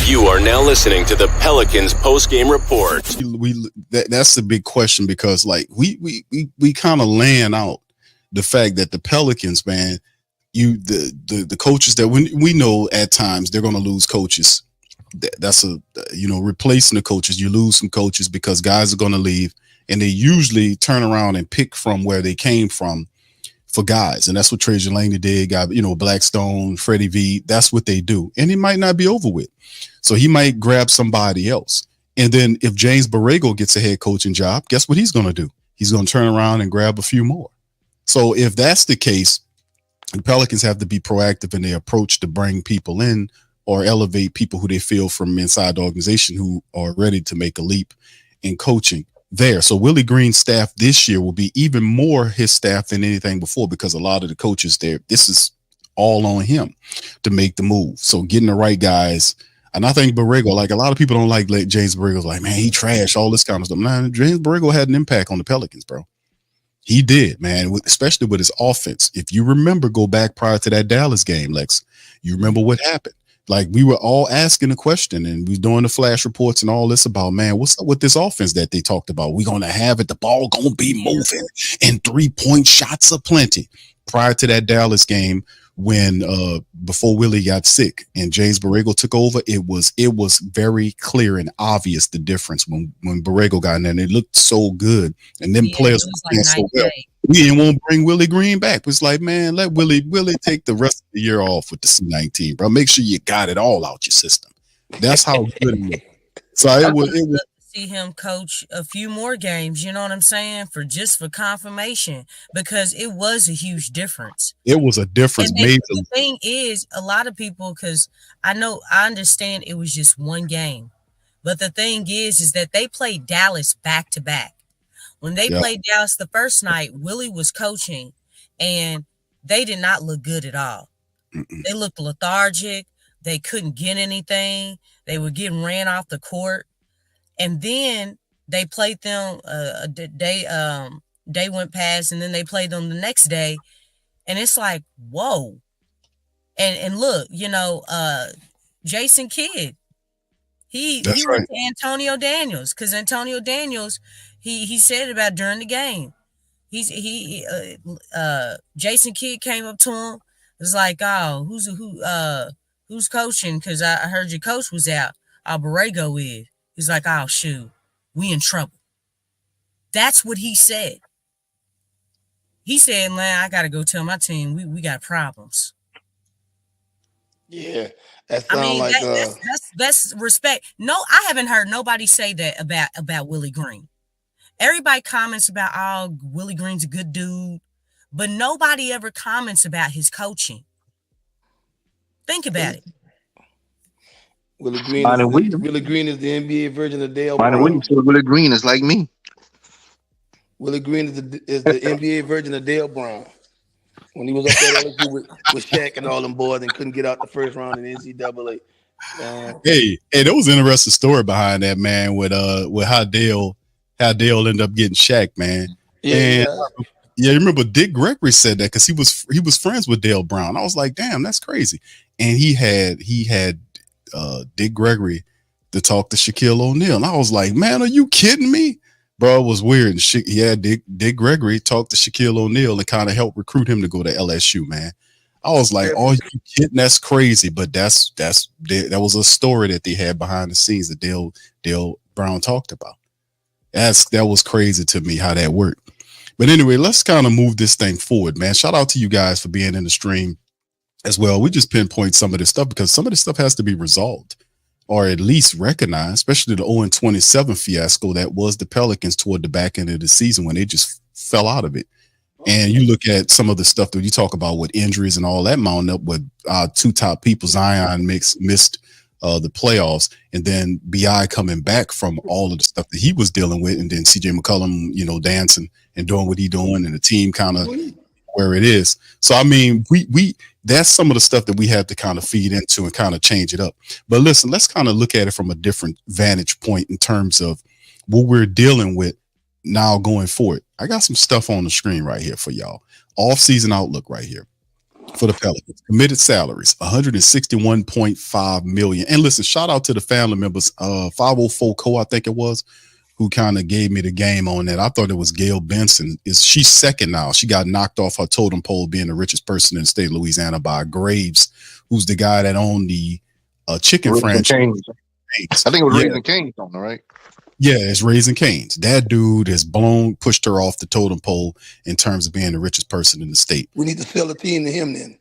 You are now listening to the Pelicans Postgame Report. That's the big question, because like we kind of laying out the fact that the Pelicans, man, the coaches that we know at times they're going to lose coaches. That's replacing the coaches. You lose some coaches because guys are going to leave, and they usually turn around and pick from where they came from for guys. And that's what Trajan Laney did. Got, Blackstone, Freddie V. That's what they do. And it might not be over with. So he might grab somebody else. And then if James Borrego gets a head coaching job, guess what he's going to do? He's going to turn around and grab a few more. So if that's the case, the Pelicans have to be proactive in their approach to bring people in or elevate people who they feel from inside the organization who are ready to make a leap in coaching there. So Willie Green's staff this year will be even more his staff than anything before, because a lot of the coaches there, this is all on him to make the move. So getting the right guys. And I think Borrego, like a lot of people don't like James Borrego's like, man, he trashed all this kind of stuff. Man, James Borrego had an impact on the Pelicans, bro. He did, man, especially with his offense. If you remember, go back prior to that Dallas game, Lex, you remember what happened. Like, we were all asking the question, and we were doing the flash reports and all this about, man, what's up with this offense that they talked about? We're going to have it. The ball going to be moving, and 3-point shots aplenty. Prior to that Dallas game, when before Willie got sick and James Borrego took over, it was very clear and obvious the difference when Borrego got in there, and it looked so good. And then players were playing so well. We didn't want to bring Willie Green back. It was like, man, let Willie take the rest of the year off with the C-19, bro. Make sure you got it all out your system. That's how good it was. So it was see him coach a few more games, you know what I'm saying, for confirmation, because it was a huge difference. It was a difference. The thing is, a lot of people, because I understand it was just one game, but the thing is that they played Dallas back to back. When they played Dallas the first night, Willie was coaching, and they did not look good at all. They looked lethargic. They couldn't get anything. They were getting ran off the court. And then they played them day went past, and then they played them the next day. And it's like, whoa. And look, Jason Kidd, he went to Antonio Daniels, because Antonio Daniels, he said about during the game. Jason Kidd came up to him. It was like, oh, who's coaching? Because I heard your coach was out. Borrego is. He's like, oh, shoot, we in trouble. That's what he said. He said, man, I got to go tell my team we got problems. Yeah, that's respect. No, I haven't heard nobody say that about Willie Green. Everybody comments about, oh, Willie Green's a good dude, but nobody ever comments about his coaching. Think about it. Willie Green is the NBA version of Dale Brown. Willie Green is like me. Willie Green is the NBA version of Dale Brown. When he was up there with Shaq and all them boys and couldn't get out the first round in the NCAA. Hey, there was an interesting story behind that, man, with how Dale ended up getting Shaq, man. Yeah, you remember Dick Gregory said that because he was friends with Dale Brown. I was like, damn, that's crazy. And he had Dick Gregory to talk to Shaquille O'Neal. And I was like, man, are you kidding me? Bro, it was weird. And he had Dick Gregory talk to Shaquille O'Neal and kind of help recruit him to go to LSU, man. I was like, oh, you kidding? That's crazy. But that was a story that they had behind the scenes that Dale Brown talked about. That was crazy to me how that worked. But anyway, let's kind of move this thing forward, man. Shout out to you guys for being in the stream as well. We just pinpoint some of this stuff because some of this stuff has to be resolved or at least recognized, especially the 0-27 fiasco that was the Pelicans toward the back end of the season when they just fell out of it. And you look at some of the stuff that you talk about with injuries and all that mounting up with two top people, Zion missed the playoffs, and then BI coming back from all of the stuff that he was dealing with, and then CJ McCollum, dancing and doing what he doing, and the team kind of where it is. So I mean, we that's some of the stuff that we have to kind of feed into and kind of change it up. But listen, let's kind of look at it from a different vantage point in terms of what we're dealing with now going forward. I got some stuff on the screen right here for y'all. Off-season outlook right here. for the Pelicans. Committed salaries, $161.5 million. And listen, shout out to the family members. 504 Co, I think it was, who kind of gave me the game on that. I thought it was Gail Benson. She's second now. She got knocked off her totem pole being the richest person in the state of Louisiana by Graves, who's the guy that owned the chicken Raising franchise. Cane's. I think it was Raising Cane's on there, right? Yeah, it's Raising Cane's. That dude has pushed her off the totem pole in terms of being the richest person in the state. We need to sell a team to him then.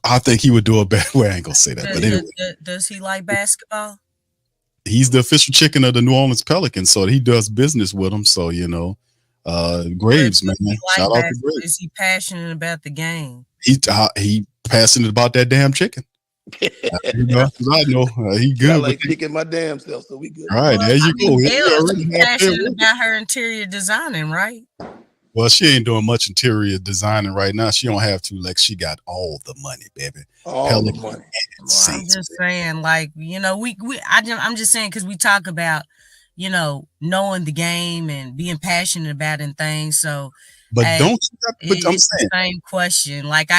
I think he would do a better way. I ain't gonna say that, but anyway. Does he like basketball? He's the official chicken of the New Orleans Pelicans, so he does business with them. So Graves, man, shout out to Graves. Is he passionate about the game? He passionate about that damn chicken. I know he good. I like chicken my damn self, so we good. All right, there you go. She's passionate about her interior designing, right? Well, she ain't doing much interior designing right now. She don't have to. Like, she got all the money, baby. All the money. Well, I'm just saying, like, I'm just saying because we talk about, knowing the game and being passionate about it and things. So, but I'm saying the same question. Like,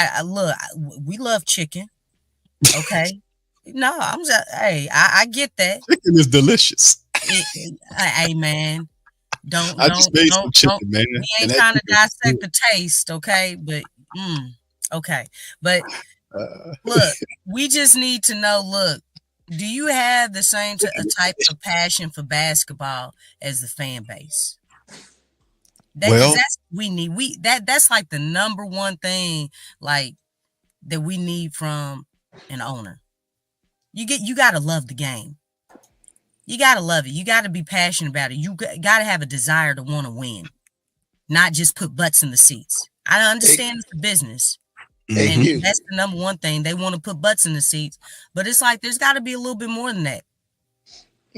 we love chicken. Okay. No, I'm just, I get that. Chicken is delicious. Hey, man. Don't chicken, man. We ain't trying to dissect the taste, okay? But okay. But look, we just need to know, look, do you have the same type of passion for basketball as the fan base? That's what we need. That's like the number one thing like that we need from an owner. You gotta love the game. You got to love it. You got to be passionate about it. You got to have a desire to want to win, not just put butts in the seats. I understand it's a business. And that's the number one thing. They want to put butts in the seats. But it's like there's got to be a little bit more than that.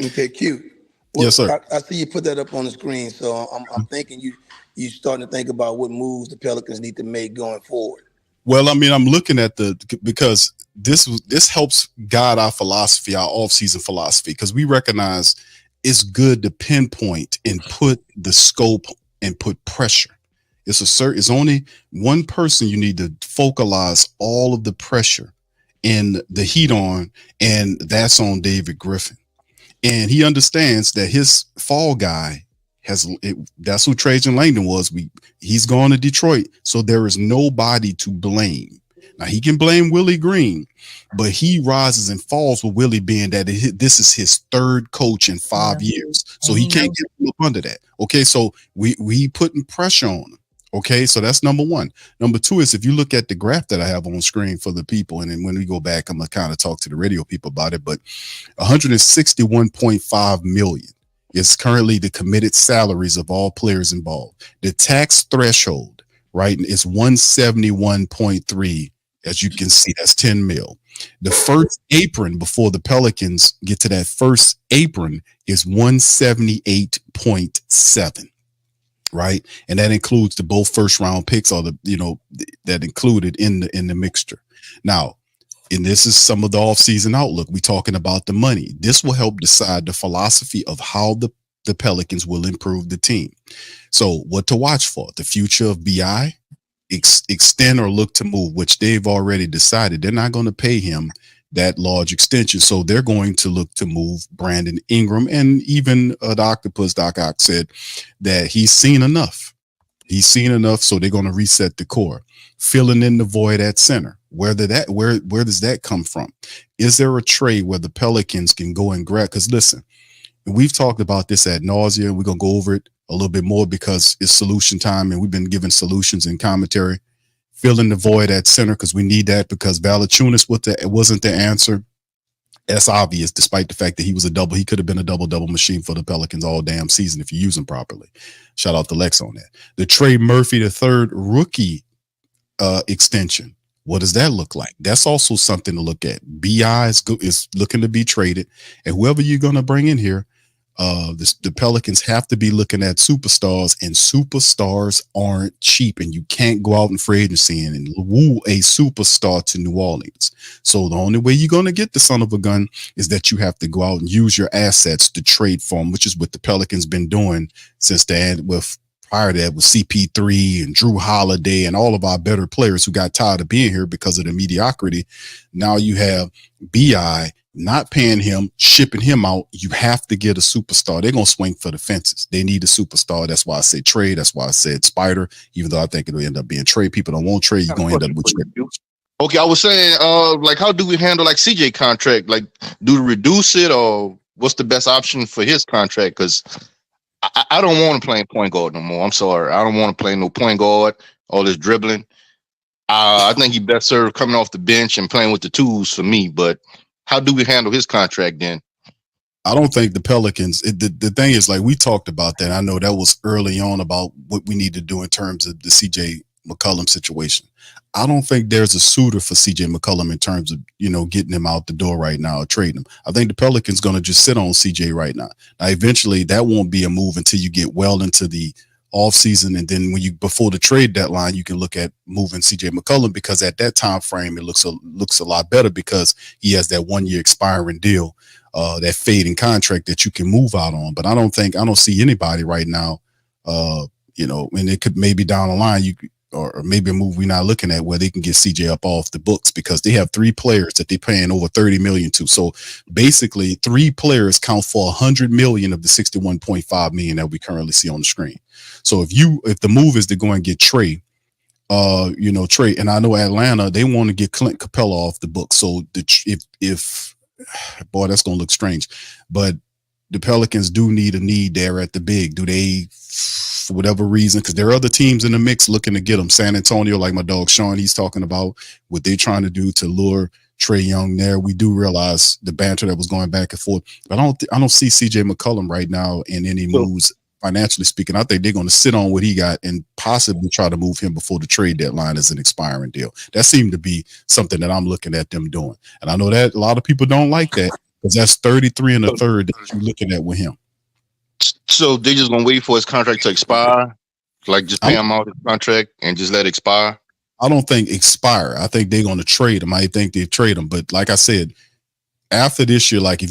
Okay, cute. Well, yes, sir. I see you put that up on the screen. So I'm thinking you starting to think about what moves the Pelicans need to make going forward. Well, I mean, I'm looking at because this helps guide our philosophy, our off-season philosophy, because we recognize it's good to pinpoint and put the scope and put pressure. It's only one person you need to focalize all of the pressure and the heat on, and that's on David Griffin. And he understands that his fall guy that's who Trajan Langdon was. He's gone to Detroit, so there is nobody to blame. Now he can blame Willie Green, but he rises and falls with Willie being that this is his third coach in 5 years, so he can't get him up under that. Okay, so we putting pressure on him. Okay, so that's number one. Number two is if you look at the graph that I have on screen for the people, and then when we go back, I'm gonna kind of talk to the radio people about it. But 161.5 million. Is currently the committed salaries of all players involved. The tax threshold, right, is 171.3. As you can see, that's 10 mil. The first apron before the Pelicans get to that first apron is 178.7. Right, and that includes the both first round picks, or that included in the mixture. Now, and this is some of the off-season outlook. We're talking about the money. This will help decide the philosophy of how the Pelicans will improve the team. So what to watch for? The future of BI, extend or look to move, which they've already decided. They're not going to pay him that large extension. So they're going to look to move Brandon Ingram. And even the Octopus, Doc Ock, said that he's seen enough. So they're going to reset the core. Filling in the void at center. Where does that come from? Is there a trade where the Pelicans can go and grab? Because listen, we've talked about this ad nauseum. We're gonna go over it a little bit more because it's solution time, and we've been giving solutions and commentary. Filling the void at center because we need that, because Valanciunas wasn't the answer. That's obvious, despite the fact that he was he could have been a double machine for the Pelicans all damn season if you use him properly. Shout out to Lexxah on that. The Trey Murphy III rookie extension. What does that look like? That's also something to look at. BI is looking to be traded, and whoever you're going to bring in here, the Pelicans have to be looking at superstars, and superstars aren't cheap, and you can't go out in free agency and woo a superstar to New Orleans. So the only way you're going to get the son of a gun is that you have to go out and use your assets to trade for him, which is what the Pelicans been doing since the end, with prior to that with CP3 and Drew Holiday and all of our better players who got tired of being here because of the mediocrity. Now you have BI not paying him, shipping him out. You have to get a superstar. They're going to swing for the fences. They need a superstar. That's why I said trade. That's why I said Spider, even though I think it'll end up being trade. People don't want trade. You're going to end up with trade. Okay, I was saying, like, how do we handle like CJ contract? Like, do we reduce it, or what's the best option for his contract? Because I don't want to play point guard no more. I'm sorry, I don't want to play no point guard. All this dribbling. I think he best served coming off the bench and playing with the tools for me. But how do we handle his contract then? I don't think the Pelicans, the thing is, like, we talked about that. I know that was early on about what we need to do in terms of the CJ McCollum situation. I don't think there's a suitor for CJ McCollum in terms of, getting him out the door right now or trading him. I think the Pelicans going to just sit on CJ right now. Now, eventually that won't be a move until you get well into the off season. And then before the trade deadline, you can look at moving CJ McCollum, because at that time frame, it looks a lot better because he has that 1 year expiring deal, that fading contract that you can move out on. But I don't see anybody right now, and it could maybe down the line, or maybe a move we're not looking at where they can get CJ up off the books, because they have 3 players that they're paying over $30 million to. So basically 3 players count for $100 million of the $61.5 million that we currently see on the screen. So if the move is to go and get Trey, Trey, and I know Atlanta, they want to get Clint Capella off the books. So if boy, that's going to look strange, but the Pelicans do need a need there at the big. Do they, for whatever reason, because there are other teams in the mix looking to get them. San Antonio, like my dog Sean, he's talking about what they're trying to do to lure Trey Young there. We do realize the banter that was going back and forth, but I don't see CJ McCollum right now in any moves, financially speaking. I think they're going to sit on what he got and possibly try to move him before the trade deadline as an expiring deal. That seemed to be something that I'm looking at them doing. And I know that a lot of people don't like that, because that's 33 and a third that you're looking at with him. So they're just gonna wait for his contract to expire, like just pay him out his contract and just let it expire? I don't think expire. I think they're going to trade him. I think they trade him, but like I said, after this year, like if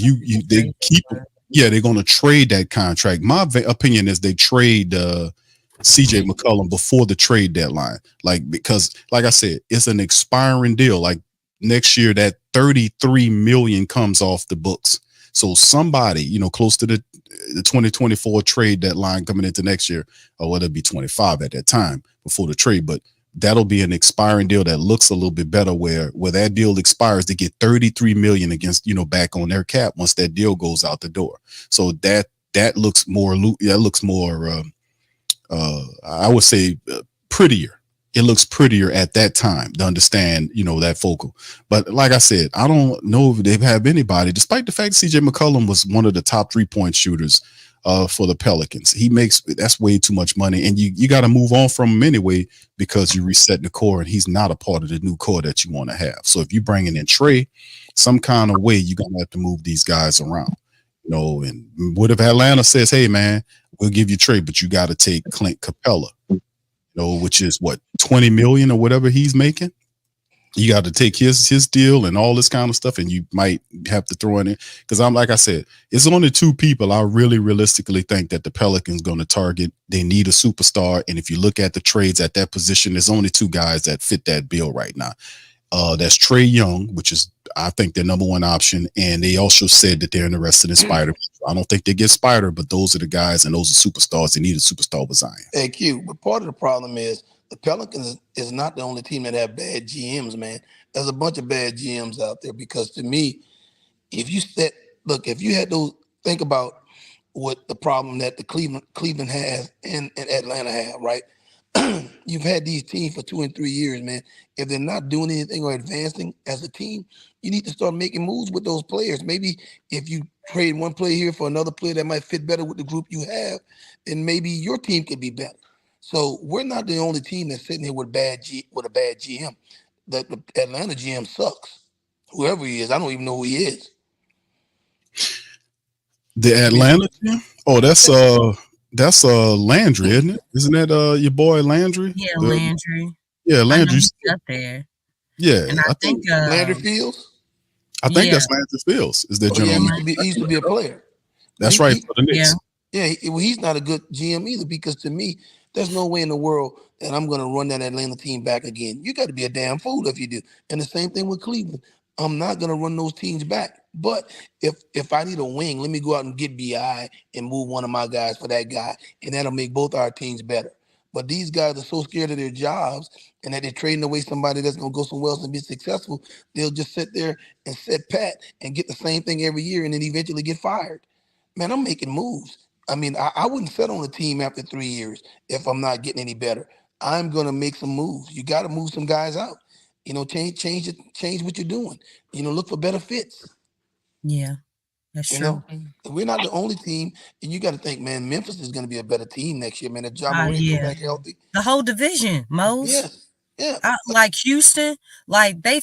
they keep him, they're going to trade that contract. My opinion is they trade CJ McCollum before the trade deadline, because like I said, it's an expiring deal. Like next year, that $33 million comes off the books. So somebody, close to the 2024 trade deadline coming into next year, or whether it be 25 at that time before the trade, but that'll be an expiring deal that looks a little bit better, where that deal expires, they get $33 million against, back on their cap once that deal goes out the door. So that looks more, I would say prettier. It looks prettier at that time to understand, that focal. But like I said, I don't know if they have anybody, despite the fact CJ McCollum was one of the top 3-point shooters for the Pelicans. That's way too much money, and you got to move on from him anyway, because you reset the core, and he's not a part of the new core that you want to have. So if you're bringing in Trey, some kind of way, you're going to have to move these guys around, and what if Atlanta says, hey man, we'll give you Trey, but you got to take Clint Capella, which is what, 20 million or whatever he's making. You got to take his deal and all this kind of stuff, and you might have to throw in it, because like I said, it's only 2 people I really realistically think that the Pelicans going to target. They need a superstar, and if you look at the trades at that position, there's only 2 guys that fit that bill right now. That's Trey Young, which is, I think, their number 1 option, and they also said that they're interested in Spider. I don't think they get Spider, but those are the guys, and those are superstars. They need a superstar with Zion. Hey, Q, but part of the problem is the Pelicans is not the only team that have bad GMs, man. There's a bunch of bad GMs out there, because to me, if you had to think about what the problem that the Cleveland has and Atlanta have, right? You've had these teams for 2 and 3 years, man. If they're not doing anything or advancing as a team, you need to start making moves with those players. Maybe if you trade one player here for another player that might fit better with the group you have, then maybe your team could be better. So we're not the only team that's sitting here with a bad GM. The Atlanta GM sucks. Whoever he is, I don't even know who he is. The Atlanta GM? Oh, that's Landry, isn't it? Isn't that your boy Landry? Yeah, Landry. Yeah, Landry. He's up there. Yeah, and I think Landry Fields. I think that's Landry Fields. Is their general manager? He used to be a player. That's right, for the Knicks. Yeah, he's not a good GM either, because to me, There's no way in the world that I'm going to run that Atlanta team back again. You got to be a damn fool if you do. And the same thing with Cleveland. I'm not going to run those teams back. But if I need a wing, let me go out and get BI and move one of my guys for that guy, and that'll make both our teams better. But these guys are so scared of their jobs and that they're trading away somebody that's going to go somewhere else and be successful. They'll just sit there and sit pat and get the same thing every year and then eventually get fired. Man, I'm making moves. I mean, I wouldn't set on a team after 3 years if I'm not getting any better. I'm going to make some moves. You got to move some guys out. Change what you're doing. Look for better fits. Yeah, that's true. We're not the only team, and you got to think, man, Memphis is going to be a better team next year, man. If Ja Morant come back healthy, the whole division, Mose. Yeah. Like Houston, like they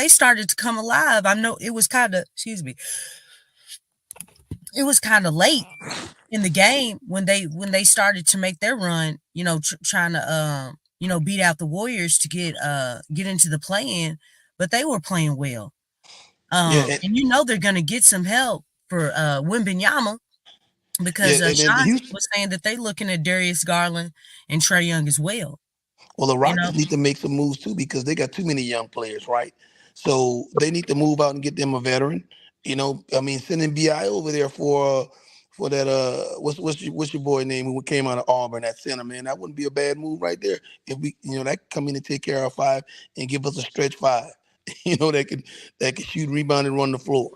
started to come alive. I know it was kind of, it was kind of late in the game when they started to make their run. Trying to beat out the Warriors to get into the play-in, but they were playing well. And they're going to get some help for Wembanyama because Sean was saying that they're looking at Darius Garland and Trae Young as well. Well, the Rockets need to make some moves too because they got too many young players, right? So they need to move out and get them a veteran. Sending BI over there for that what's your boy name who came out of Auburn, that center, man, that wouldn't be a bad move right there. If we that could come in and take care of 5 and give us a stretch 5, that could shoot, rebound, and run the floor.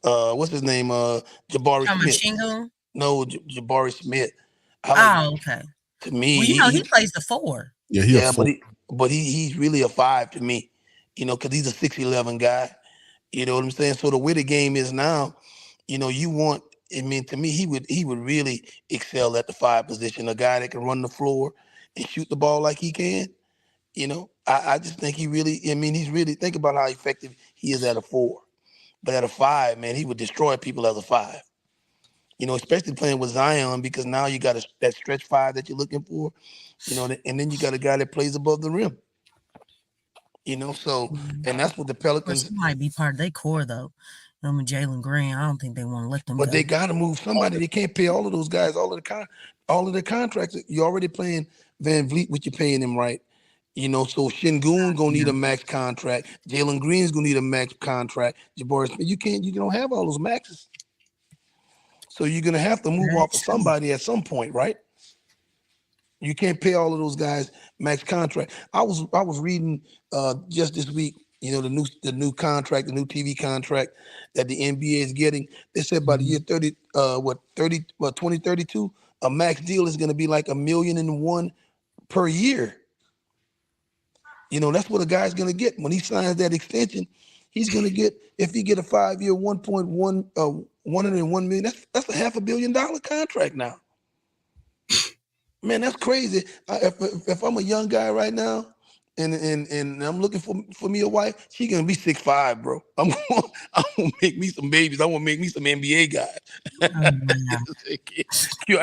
What's his name? Jabari Smith. No, Jabari Smith. Okay. To me, he plays the 4. Yeah, but he's really a 5 to me. Because he's a 6'11" guy. You know what I'm saying? So the way the game is now, you want. To me, he would really excel at the 5 position. A guy that can run the floor and shoot the ball like he can. I just think he's really, think about how effective he is at a 4. But at a 5, man, he would destroy people as a 5. Especially playing with Zion because now you got that stretch 5 that you're looking for, and then you got a guy that plays above the rim. So, and that's what the Pelicans. He might be part of their core, though. Jalen Green, I don't think they want to let them go. But they got to move somebody. They can't pay all of those guys, all of the contracts. You're already paying Van Vliet what you're paying him, right? So Şengün gonna need a max contract. Jalen Green's gonna need a max contract. Jabari Smith, you don't have all those maxes. So you're gonna have to move off of somebody at some point, right? You can't pay all of those guys max contract. I was reading just this week, the new contract, the new TV contract that the NBA is getting. They said by the year 2032, a max deal is going to be like $1.1 million per year. That's what a guy's going to get when he signs that extension. He's going to get, if he get a 5-year, $101 million. That's a $500 million contract now. Man, that's crazy. If I'm a young guy right now, and I'm looking for me a wife, she gonna be 6'5", bro. I'm gonna make me some babies. I want to make me some NBA guys. I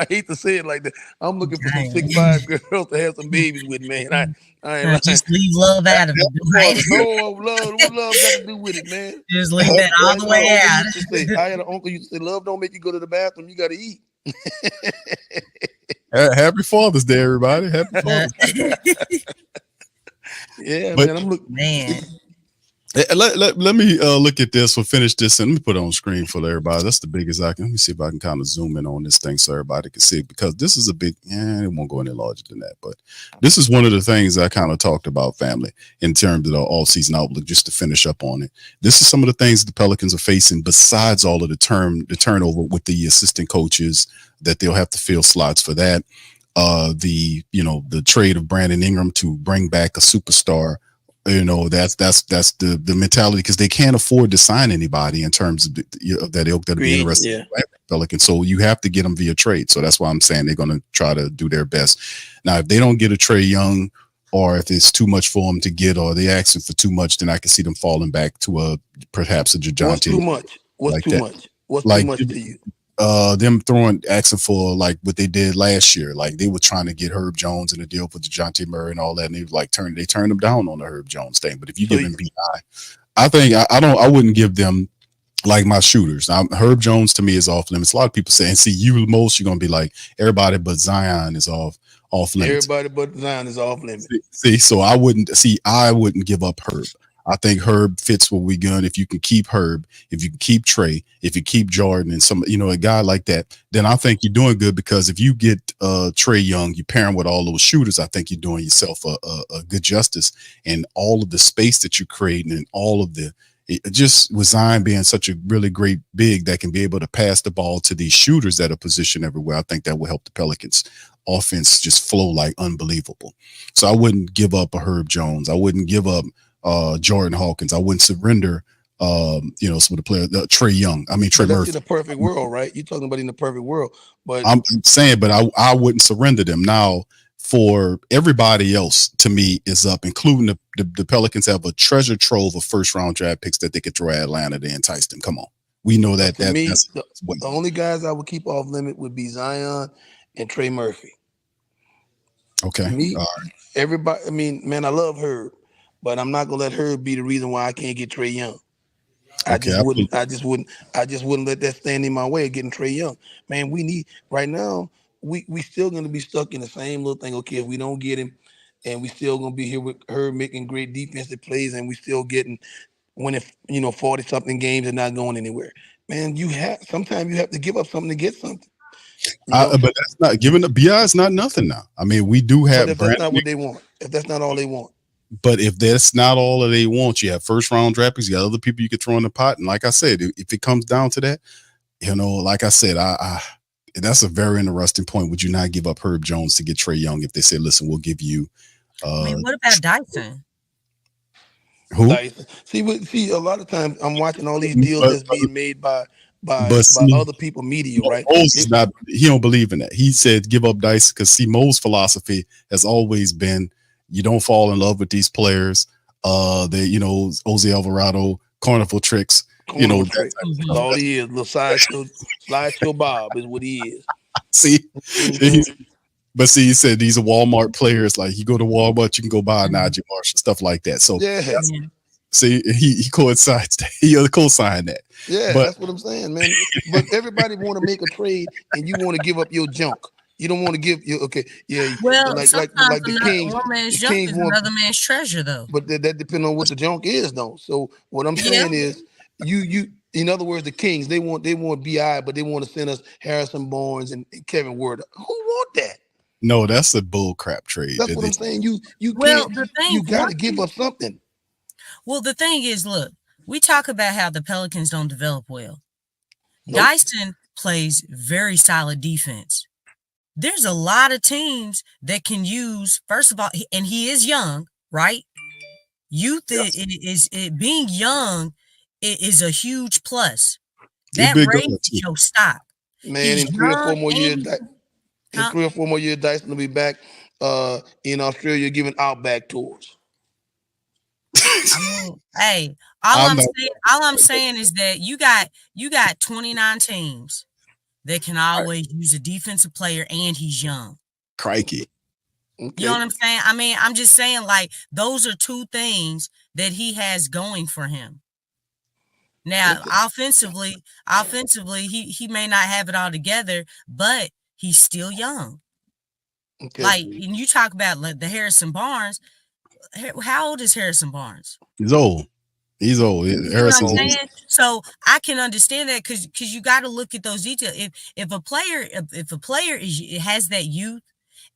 hate to say it like that. I'm looking for some 6'5" girls to have some babies with, man. I ain't just leave love out of it, right? No, what love got to do with it, man? Just leave that all the way out. I had an uncle used to say, "Love don't make you go to the bathroom. You got to eat." Happy Father's Day, everybody. Happy Father's Day. Yeah, man. I'm looking. Man. Let me look at this. We'll finish this and let me put it on screen for everybody. That's the biggest I can. Let me see if I can kind of zoom in on this thing so everybody can see it, because this is a big, it won't go any larger than that. But this is one of the things I kind of talked about, family, in terms of the all-season outlook, just to finish up on it. This is some of the things the Pelicans are facing besides all of the turnover with the assistant coaches, that they'll have to fill slots for that. The trade of Brandon Ingram to bring back a superstar. That's the mentality, because they can't afford to sign anybody in terms of that ilk that'll be interested in Pelicans. So you have to get them via trade. So that's why I'm saying they're going to try to do their best. Now, if they don't get a Trae Young, or if it's too much for them to get, or they're asking for too much, then I can see them falling back to perhaps a DeJounte. What's too much? What's too much? What's too much to you? Them asking for like what they did last year. Like they were trying to get Herb Jones in a deal for DeJounte Murray and all that, and they turned them down on the Herb Jones thing. But if you give them BI, I think I wouldn't give them like my shooters. Herb Jones to me is off limits. A lot of people say, and see you most, you're gonna be like everybody but Zion is off off limits. Everybody but Zion is off limits. See, so I wouldn't give up Herb. I think Herb fits what we gun. If you can keep Herb, if you can keep Trey, if you keep Jordan and some, a guy like that, then I think you're doing good, because if you get Trey Young, you pair him with all those shooters, I think you're doing yourself a good justice. And all of the space that you're creating, and all of just with Zion being such a really great big that can be able to pass the ball to these shooters that are positioned everywhere, I think that will help the Pelicans offense just flow like unbelievable. So I wouldn't give up a Herb Jones. I wouldn't give up Jordan Hawkins. I wouldn't surrender some of the players, Trey Young. I mean Trey Murphy. In the perfect world, right? You're talking about in the perfect world. But I'm saying, but I wouldn't surrender them. Now, for everybody else, to me, is up, including the Pelicans have a treasure trove of first round draft picks that they could throw at Atlanta to entice them. Come on. We know that. For me, the only guys I would keep off limit would be Zion and Trey Murphy. Okay. To me, everybody, I mean, man, I love Herb, but I'm not gonna let Herb be the reason why I can't get Trey Young. I just wouldn't let that stand in my way of getting Trey Young. Man, we need right now, we still gonna be stuck in the same little thing. Okay, if we don't get him, and we still gonna be here with Herb making great defensive plays, and we still getting winning 40 something games and not going anywhere. Man, sometimes you have to give up something to get something. But that's not giving up. BI is not nothing now. I mean, we do have. But if that's not what they want, if that's not all they want. But if that's not all that they want, you have first round draft picks. You got other people you could throw in the pot. And like I said, if it comes down to that, like I said, that's a very interesting point. Would you not give up Herb Jones to get Trey Young if they say, listen, we'll give you? What about Dyson? Who? Dyson. See, a lot of times I'm watching all these deals that's being made by other people, media, right? He don't believe in that. He said give up Dyson because Mo's philosophy has always been you don't fall in love with these players. Jose Alvarado, carnival tricks. That's all he is. Little slideshow Bob is what he is. See, but see, he said these are Walmart players. Like you go to Walmart, you can go buy a Najee Marshall, stuff like that. So yeah. See, he coincides. He co-signed that. Yeah, that's what I'm saying, man. But everybody want to make a trade, and you want to give up your junk. You don't want to give you Well, like the Kings. One man's junk is another man's treasure, though. But that depends on what the junk is, though. So what I'm saying is, you in other words, the Kings they want BI, but they want to send us Harrison Barnes and Kevin Ward. Who want that? No, that's a bull crap trade. That's what I'm saying. You got to give up something. Well, the thing is, look, we talk about how the Pelicans don't develop well. Nope. Dyson plays very solid defense. There's a lot of teams that can use, first of all, and he is young, right? Youth being young is a huge plus. That raises your stock. Man, in 3 or 4 more years, Dyson will be back in Australia giving Outback tours. Hey, all I'm saying is that you got 29 teams that can always use a defensive player, and he's young. Crikey. Okay. You know what I'm saying? I mean, I'm just saying, like, those are two things that he has going for him. Now, offensively, he may not have it all together, but he's still young. Okay. Like, and you talk about the Harrison Barnes. How old is Harrison Barnes? He's old. Harrison's old. So I can understand that because you got to look at those details. If a player has that youth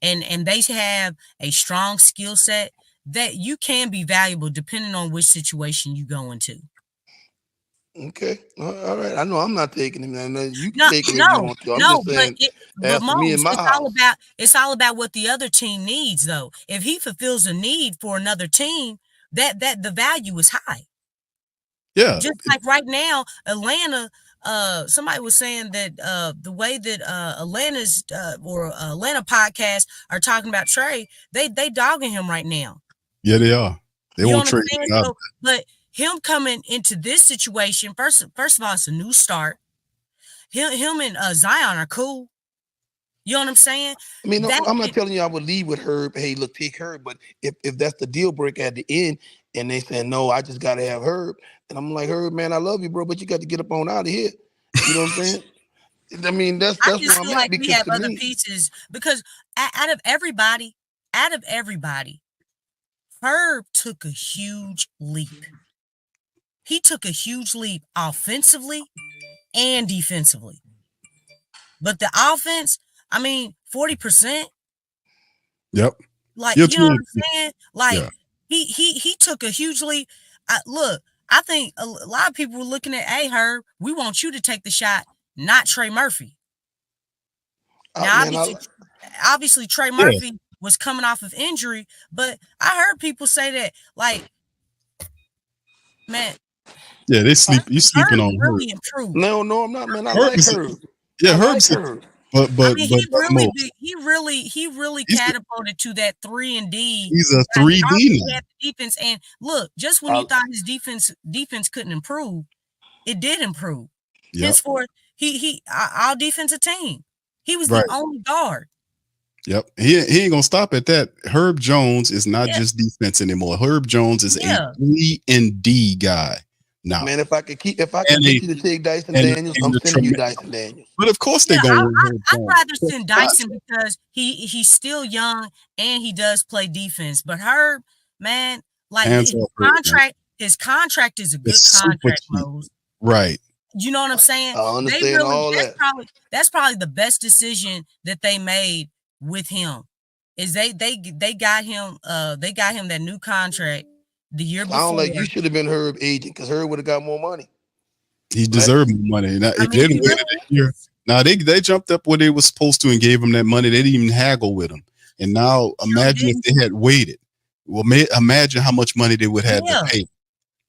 and they have a strong skill set, that you can be valuable depending on which situation you go into. Okay, all right. I know I'm not taking him. You can take him if you want to. I'm just saying, but Mose, it's all about what the other team needs, though. If he fulfills a need for another team, that the value is high. Yeah. Just like right now, Atlanta. Somebody was saying that the way that Atlanta podcasts are talking about Trey, they dogging him right now. Yeah, they are. They won't trade him. But him coming into this situation, first of all, it's a new start. Him and Zion are cool. You know what I'm saying? I mean, I'm not telling you I would leave with Herb. Hey, look, take Herb. But if that's the deal breaker at the end, and they say no, I just got to have Herb, and I'm like, Herb, man, I love you, bro, but you got to get up on out of here. You know what I'm saying? I mean, that's I where just I'm feel at like we because have to other me, pieces because out of everybody, Herb took a huge leap. He took a huge leap offensively and defensively. But the offense, I mean, 40%. Yep. Like, You're you know what true. I'm saying? Like, Yeah. he took a huge leap. Look, I think a lot of people were looking at, hey, Herb, we want you to take the shot, not Trey Murphy. Now, obviously, Trey Murphy was coming off of injury, but I heard people say that, like, man, Yeah, they sleep. You sleeping Herb on really Herb. improved. No, I'm not, man. I Herb like is, Herb. yeah, I Herb's, like Herb. but I mean, Mose, he really he's catapulted to that 3-and-D. he's a He 3D obviously now. had the defense, and look, just when you thought his defense couldn't improve, it did improve. Yep. Henceforth, he our defensive team. He was Right. the only guard. Yep. He ain't gonna stop at that. Herb Jones is not just defense anymore. Herb Jones is a 3-and-D guy now. Man, if I could get you to take Dyson Daniels, I'm sending you Dyson Daniels. But of course they're going. I'd rather send Dyson because he's still young and he does play defense. But Herb, man, like his contract is a good contract, Mose. Right. You know what I'm saying? I understand all that. That's probably the best decision that they made with him. Is they got him that new contract the year before. I don't like you should have been Herb agent because Herb would have got more money. He deserved more money. Now, if they didn't wait a year, now they jumped up where they were supposed to and gave him that money. They didn't even haggle with him. And now imagine if they had waited. Well, imagine how much money they would have to pay.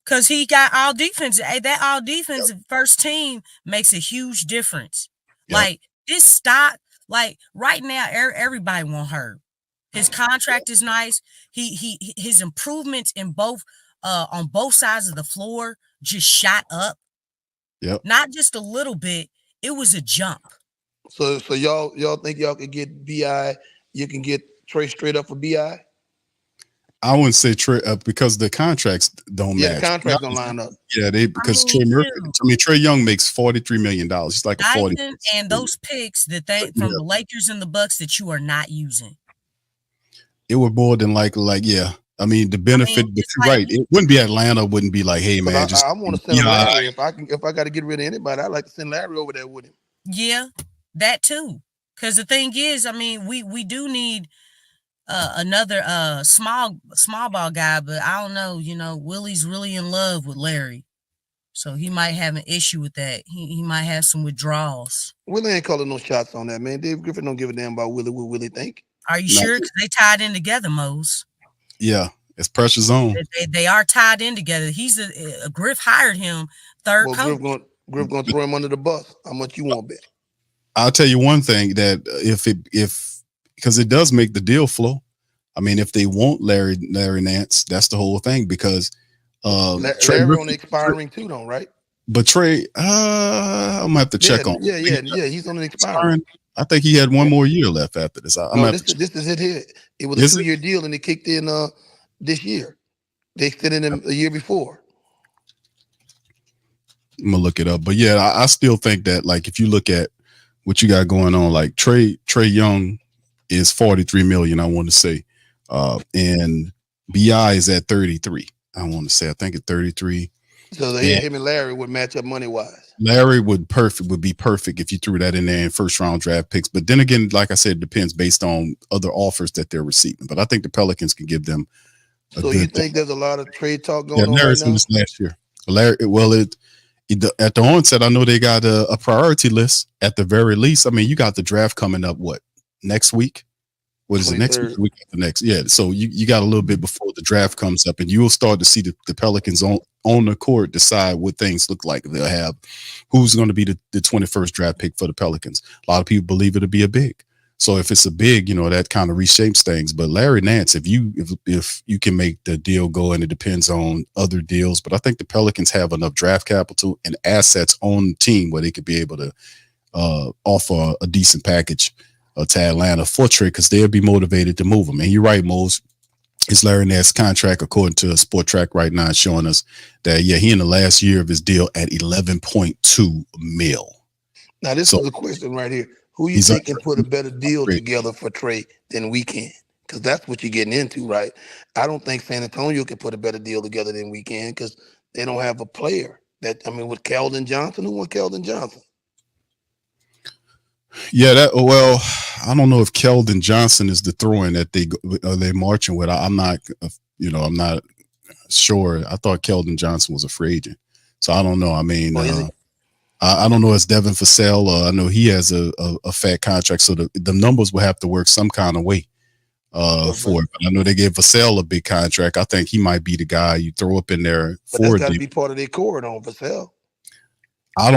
Because he got all defense. That all defensive first team makes a huge difference. Yep. Like this stock, like right now, everybody want Herb. His contract is nice. His improvements in both on both sides of the floor just shot up. Yep. Not just a little bit. It was a jump. So y'all think y'all could get BI? You can get Trey straight up for BI? I wouldn't say Trey because the contracts don't match. The contracts don't line up. Yeah, Trey Young makes $43 million. He's like a 40. And those picks that from the Lakers and the Bucks that you are not using. It would more than likely, yeah. I mean, the benefit, but you're right. It wouldn't be Atlanta. Wouldn't be like, hey man, I want to send Larry. If I got to get rid of anybody, I'd like to send Larry over there with him. Yeah, that too. Because the thing is, I mean, we do need another small ball guy, but I don't know. You know, Willie's really in love with Larry, so he might have an issue with that. He might have some withdrawals. Willie ain't calling no shots on that, man. Dave Griffin don't give a damn about Willie. What Willie think? Are you sure? Because they tied in together, Mose. Yeah, it's pressure zone. They are tied in together. He's Griff hired him third coach. Griff gonna throw him under the bus. How much you want, bet? I'll tell you one thing that because it does make the deal flow. I mean, if they want Larry Nance, that's the whole thing. Because Larry on expiring too, though, right? But Trey, I'm gonna have to check on. Yeah. He's on an expiring. I think he had one more year left after this. This is it here. It was a 2-year deal, and it kicked in this year. They extended him a year before. I'm gonna look it up, but yeah, I still think that like if you look at what you got going on, like Trey Young is 43 million. I want to say, and BI is at 33. I want to say I think at 33. So him and Larry would match up money wise. Larry would be perfect if you threw that in there in first round draft picks. But then again, like I said, it depends based on other offers that they're receiving. But I think the Pelicans can give them. So you think there's a lot of trade talk going on? Larry's right now? This last year. Larry, at the onset, I know they got a priority list at the very least. I mean, you got the draft coming up. What next week? What is 23rd. It next week? The next, yeah. So you got a little bit before the draft comes up, and you will start to see the Pelicans on the court decide what things look like. They'll have who's going to be the 21st draft pick for the Pelicans. A lot of people believe it'll be a big. So if it's a big, that kind of reshapes things. But Larry Nance, if you can make the deal go, and it depends on other deals, but I think the Pelicans have enough draft capital and assets on the team where they could be able to offer a decent package to Atlanta for Trey, because they'll be motivated to move him. And you're right, Mose. His Larry Nance contract, according to Sport Track right now, is showing us that he in the last year of his deal at $11.2 million. Now, this So is a question right here. Who you he's think can put a better deal untradeable. together for Trey than we can? Because that's what you're getting into, right? I don't think San Antonio can put a better deal together than we can because they don't have a player that, I mean, with Keldon Johnson, who won Keldon Johnson? Yeah, well, I don't know if Keldon Johnson is the throw-in that they're marching with. I'm not, I'm not sure. I thought Keldon Johnson was a free agent, so I don't know. I mean, I don't know. It's Devin Vassell. I know he has a fat contract, so the numbers will have to work some kind of way for it. But I know they gave Vassell a big contract. I think he might be the guy you throw up in there but that's got to be part of their core, on Vassell. I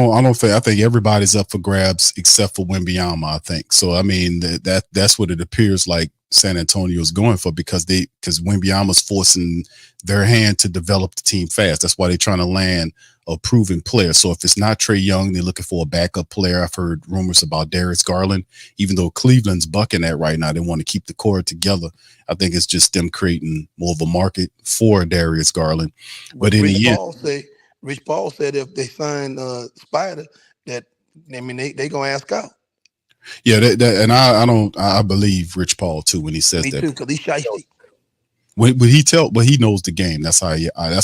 think everybody's up for grabs except for Wembanyama, I think. So I mean that's what it appears like San Antonio's going for because Wembanyama's forcing their hand to develop the team fast. That's why they're trying to land a proven player. So if it's not Trey Young, they're looking for a backup player. I've heard rumors about Darius Garland, even though Cleveland's bucking that right now. They want to keep the core together. I think it's just them creating more of a market for Darius Garland. But in the end, Rich Paul said if they sign Spider, that they gonna ask out. Yeah, I believe Rich Paul too when he says that. Me too, because he's shifty. But he knows the game. That's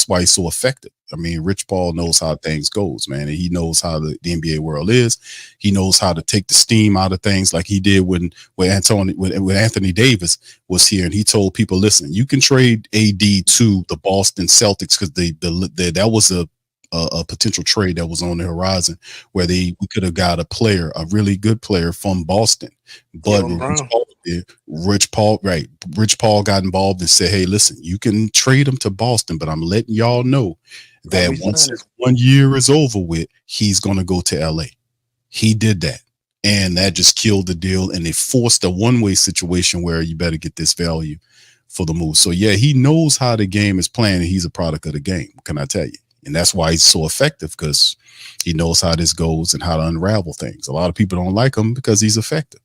why he's so effective. I mean, Rich Paul knows how things goes, man, and he knows how the NBA world is. He knows how to take the steam out of things, like he did when Anthony Davis was here, and he told people, "Listen, you can trade AD to the Boston Celtics because that was a potential trade that was on the horizon where we could have got a really good player from Boston, but Rich Paul got involved and said, "Hey, listen, you can trade him to Boston, but I'm letting y'all know that once his 1 year is over with, he's going to go to LA." He did that, and that just killed the deal, and they forced a one-way situation where you better get this value for the move. So yeah, he knows how the game is playing, and he's a product of the game. Can I tell you? And that's why he's so effective, because he knows how this goes and how to unravel things. A lot of people don't like him because he's effective.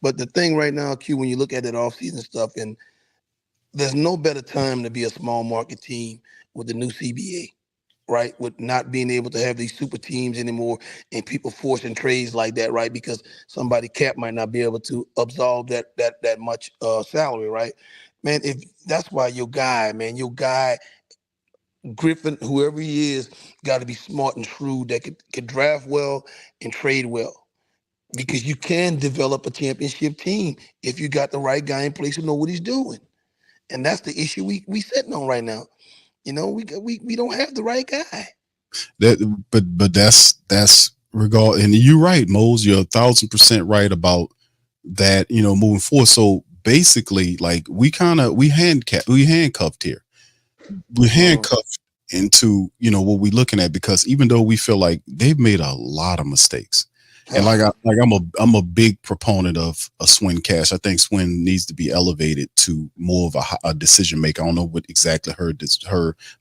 But the thing right now, Q, when you look at that offseason stuff, and there's no better time to be a small market team with the new CBA, right? With not being able to have these super teams anymore and people forcing trades like that, right? Because somebody cap might not be able to absorb that much salary, right? Man, if that's why your guy Griffin, whoever he is, got to be smart and shrewd that could draft well and trade well, because you can develop a championship team if you got the right guy in place who know what he's doing. And that's the issue we sitting on right now. We don't have the right guy. But that's regard, and you're right, Mose. You're 1,000% right about that. Moving forward. So basically, like we handcuffed here. We're handcuffed into what we're looking at, because even though we feel like they've made a lot of mistakes, and I'm a big proponent of a Swin Cash. I think Swin needs to be elevated to more of a decision maker. I don't know what exactly her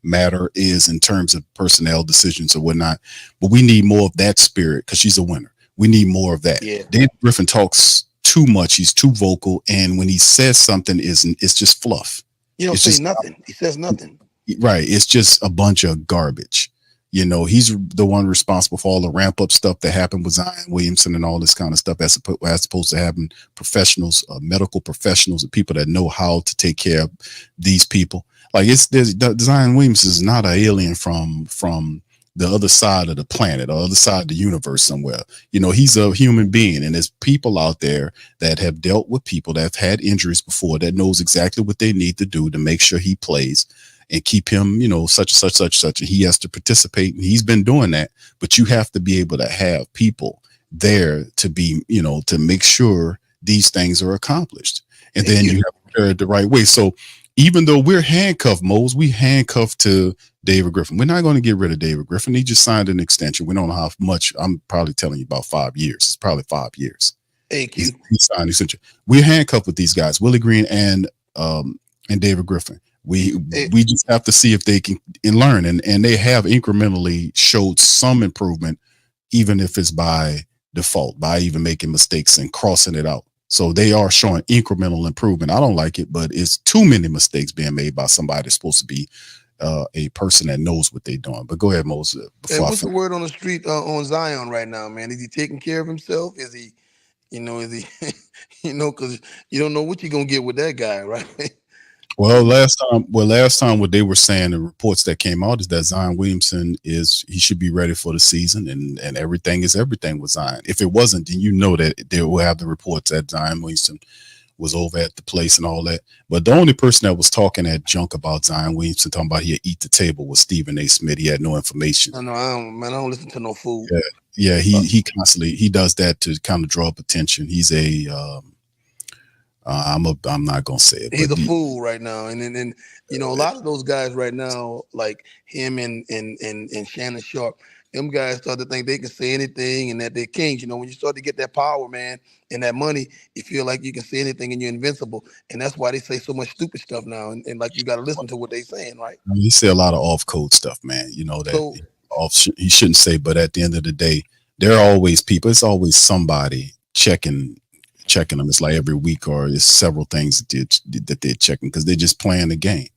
matter is in terms of personnel decisions or whatnot, but we need more of that spirit, because she's a winner. We need more of that. Yeah. Dan Griffin talks too much. He's too vocal, and when he says something, it's just fluff. He says nothing. Right. It's just a bunch of garbage. He's the one responsible for all the ramp up stuff that happened with Zion Williamson and all this kind of stuff as opposed to having professionals, medical professionals, and people that know how to take care of these people. Like Zion Williamson is not an alien from the other side of the planet or other side of the universe somewhere. He's a human being, and there's people out there that have dealt with people that have had injuries before, that knows exactly what they need to do to make sure he plays and keep him, such and such. And he has to participate, and he's been doing that. But you have to be able to have people there to be, to make sure these things are accomplished. And then you have to prepare it the right way. So even though we're handcuffed, Mose, we handcuffed to David Griffin. We're not going to get rid of David Griffin. He just signed an extension. We don't know how much. I'm probably telling you about 5 years. It's probably 5 years. He signed an extension. We're handcuffed with these guys, Willie Green and David Griffin. We just have to see if they can learn, and they have incrementally showed some improvement, even if it's by default, by even making mistakes and crossing it out. So they are showing incremental improvement. I don't like it, but it's too many mistakes being made by somebody that's supposed to be a person that knows what they're doing. But go ahead, Mose. Hey, what's the word on the street on Zion right now, man? Is he taking care of himself? Is he, is he, because you don't know what you're gonna get with that guy, right? Well, last time what they were saying, the reports that came out is that Zion Williamson he should be ready for the season, and everything is everything with Zion. If it wasn't, then you know that they will have the reports that Zion Williamson was over at the place and all that. But the only person that was talking that junk about Zion Williamson, talking about he'd eat the table, was Stephen A. Smith. He had no information. I don't listen to no fool. Yeah, he constantly does that to kind of draw up attention. He's I'm not gonna say it. He's a fool right now, and a lot of those guys right now, like him and Shannon Sharp, them guys start to think they can say anything and that they're kings. When you start to get that power, man, and that money, you feel like you can say anything and you're invincible, and that's why they say so much stupid stuff now. And like you got to listen to what they're saying, right? I mean, he say a lot of off code stuff, man. He shouldn't say, but at the end of the day, there are always people. It's always somebody checking them. It's like every week, or it's several things that they're checking because they're just playing the game.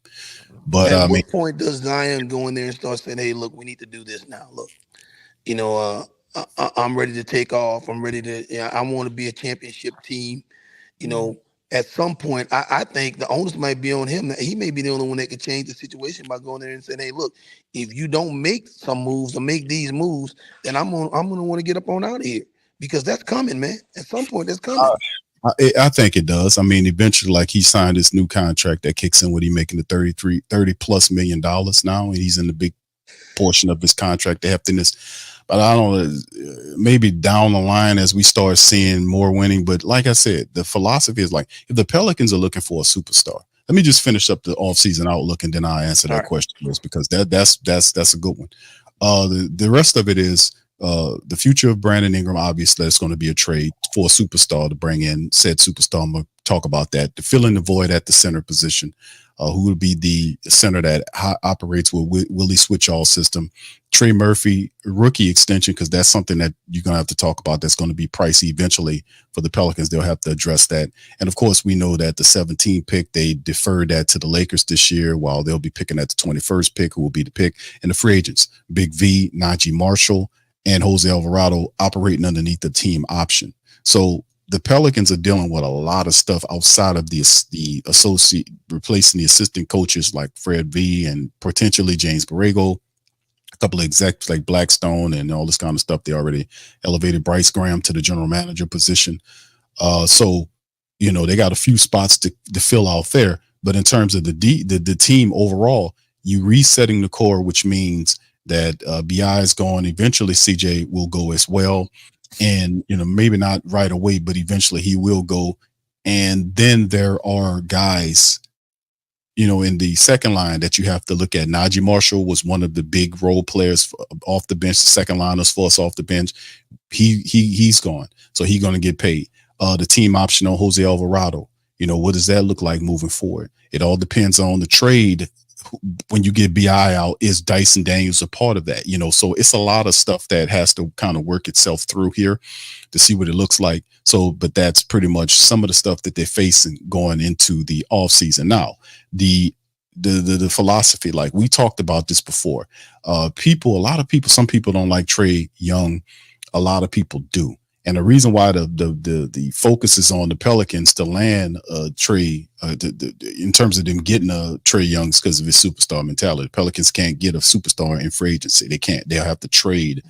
But at what point does Zion go in there and start saying, "Hey, look, we need to do this now. Look, I'm ready to take off. I'm ready to. I want to be a championship team. At some point, I think the onus might be on him. He may be the only one that can change the situation by going there and saying, "Hey, look, if you don't make some moves or make these moves, then I'm gonna want to get up on out of here." Because that's coming, man. At some point, that's coming. I think it does. I mean, eventually, like he signed this new contract that kicks in when he's making the $30+ million now, and he's in the big portion of his contract, the heftiness. But I don't know, maybe down the line as we start seeing more winning. But like I said, the philosophy is like, if the Pelicans are looking for a superstar, let me just finish up the offseason outlook and then I'll answer that question, because that's a good one. The rest of it is, the future of Brandon Ingram, obviously, that's going to be a trade for a superstar to bring in said superstar. I'm going to talk about that. To fill in the void at the center position, who will be the center that operates with Willie Switchall system. Trey Murphy, rookie extension, because that's something that you're going to have to talk about. That's going to be pricey eventually for the Pelicans. They'll have to address that. And of course, we know that the 17th pick, they deferred that to the Lakers this year, while they'll be picking at the 21st pick, who will be the pick. And the free agents, Big V, Najee Marshall, and Jose Alvarado operating underneath the team option. So the Pelicans are dealing with a lot of stuff outside of the associate, replacing the assistant coaches like Fred V and potentially James Borrego, a couple of execs like Blackstone and all this kind of stuff. They already elevated Bryce Graham to the general manager position. So, they got a few spots to fill out there. But in terms of the team overall, you resetting the core, which means that BI is going. Eventually, CJ will go as well. And, maybe not right away, but eventually he will go. And then there are guys, in the second line that you have to look at. Najee Marshall was one of the big role players off the bench, the second liners for us off the bench. He's gone. So he's going to get paid. The team option on Jose Alvarado, what does that look like moving forward? It all depends on the trade. When you get BI out, is Dyson Daniels a part of that? So it's a lot of stuff that has to kind of work itself through here to see what it looks like. So, but that's pretty much some of the stuff that they're facing going into the off season. Now, the philosophy, like we talked about this before, a lot of people, some people don't like Trae Young. A lot of people do. And the reason why the focus is on the Pelicans to land Trae, in terms of them getting a Trae Young, because of his superstar mentality. The Pelicans can't get a superstar in free agency. They can't. They'll have to trade